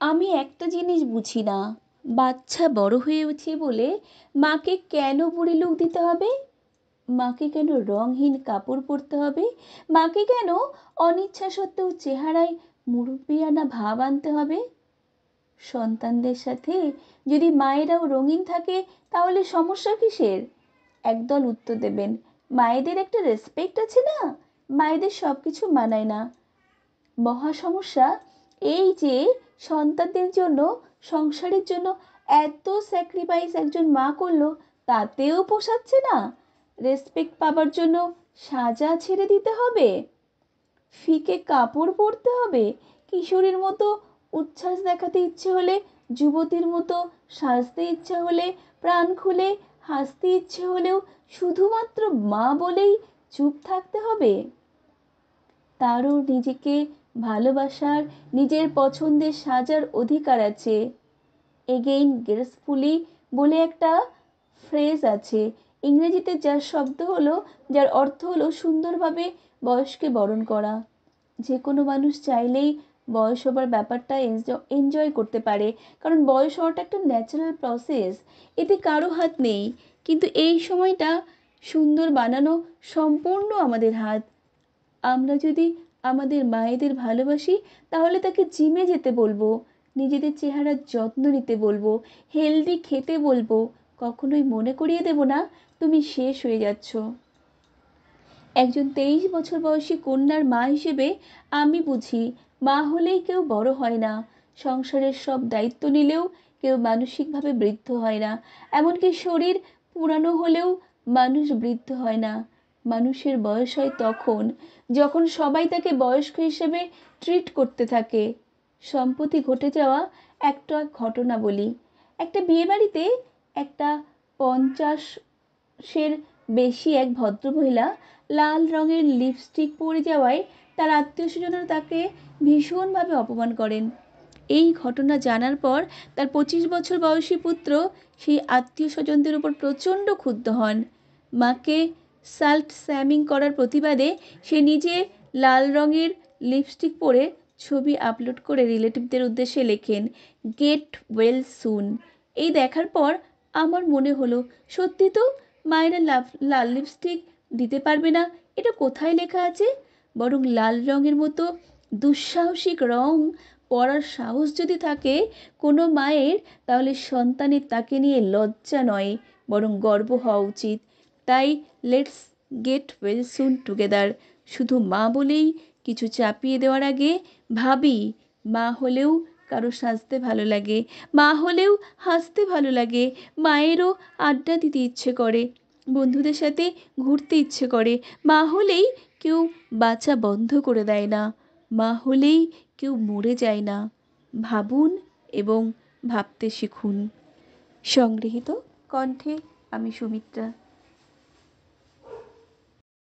আমি একটা জিনিস বুঝি না, বাচ্চা বড় হয়ে উঠছে বলে মাকে কেন বুড়ি লুক দিতে হবে? মাকে কেন রঙহীন কাপড় পরতে হবে? মাকে কেন অনিচ্ছা সত্ত্বেও চেহারায় মুরব্বিয়ানা ভাব আনতে হবে? সন্তানদের সাথে যদি মায়েরাও রঙিন থাকে তাহলে সমস্যা কিসের? একদল উত্তর দেবেন, মায়েদের একটা রেসপেক্ট আছে না, মায়েদের সব কিছু মানায় না। মহা সমস্যা এই যে সন্তানদের জন্য, সংসারের জন্য এত স্যাক্রিফাইস একজন মা করলো, তাতেও পোষাচ্ছে না। রেসপেক্ট পাবার জন্য সাজা ছেড়ে দিতে হবে, ফিকে কাপড় পরতে হবে, কিশোরীর মতো উচ্ছ্বাস দেখাতে ইচ্ছে হলে, যুবতীর মতো সাজতে ইচ্ছে হলে, প্রাণ খুলে হাসতে ইচ্ছে হলেও শুধুমাত্র মা বলেই চুপ থাকতে হবে। তারও নিজেকে ভালোবাসার, নিজের পছন্দের সাজার অধিকার আছে। এগেইন গ্রেসফুলি বলে একটা ফ্রেজ আছে ইংরেজিতে, যার শব্দ হলো, যার অর্থ হলো সুন্দরভাবে বয়সকে বরণ করা। যে কোনো মানুষ চাইলেই বয়স হবার ব্যাপারটা এনজয় করতে পারে, কারণ বয়স হওয়াটা একটা ন্যাচারাল প্রসেস, এতে কারো হাত নেই। কিন্তু এই সময়টা সুন্দর বানানো সম্পূর্ণ আমাদের হাত। আমরা যদি আমাদের মায়েদের ভালোবাসি তাহলে তাকে জিমে যেতে বলবো, নিজেদের চেহারার যত্ন নিতে বলবো, হেলদি খেতে বলবো, কখনোই মনে করিয়ে দেব না তুমি শেষ হয়ে যাচ্ছ। একজন 23 বছর বয়সী কন্যার মা হিসেবে আমি বুঝি, মা হলেই কেউ বড় হয় না, সংসারের সব দায়িত্ব নিলেও কেউ মানসিকভাবে বৃদ্ধ হয় না। এমনকি শরীর পুরানো হলেও মানুষ বৃদ্ধ হয় না। মানুষের বয়স হয় তখন যখন সবাই তাকে বয়স্ক হিসেবে ট্রিট করতে থাকে। সম্প্রতি ঘটে যাওয়া একটা ঘটনা বলি। একটা বিয়েবাড়িতে একটা 50-এর বেশি এক ভদ্রমহিলা লাল রঙের লিপস্টিক পরে যাওয়ায় তার আত্মীয়স্বজনরা তাকে ভীষণভাবে অপমান করেন। এই ঘটনা জানার পর তার 25 বছর বয়সী পুত্র সেই আত্মীয়স্বজনদের উপর প্রচণ্ড ক্ষুব্ধ হন। মাকে সাল্ট স্যামিং করার প্রতিবাদে সে নিজে লাল রঙের লিপস্টিক পরে ছবি আপলোড করে রিলেটিভদের উদ্দেশ্যে লেখেন, গেট ওয়েল সুন। এই দেখার পর আমার মনে হলো, সত্যি তো, মায়েরা লাল লিপস্টিক দিতে পারবে না, এটা কোথায় লেখা আছে? বরং লাল রঙের মতো দুঃসাহসিক রং পরার সাহস যদি থাকে কোনো মায়ের, তাহলে সন্তানের তাকে নিয়ে লজ্জা নয়, বরং গর্ব হওয়া উচিত। তাই let's get well soon together. শুধু মা বলেই কিছু চাপিয়ে দেওয়ার আগে ভাবি, মা হলেও কারো সাজতে ভালো লাগে, মা হলেও হাসতে ভালো লাগে, মায়েরও আড্ডা দিতে ইচ্ছে করে, বন্ধুদের সাথে ঘুরতে ইচ্ছে করে। মা হলেই কেউ বাঁচা বন্ধ করে দেয় না, মা হলেই কেউ মরে যায় না। ভাবুন এবং ভাবতে শিখুন। সংগৃহীত কণ্ঠে আমি সুমিত্রা।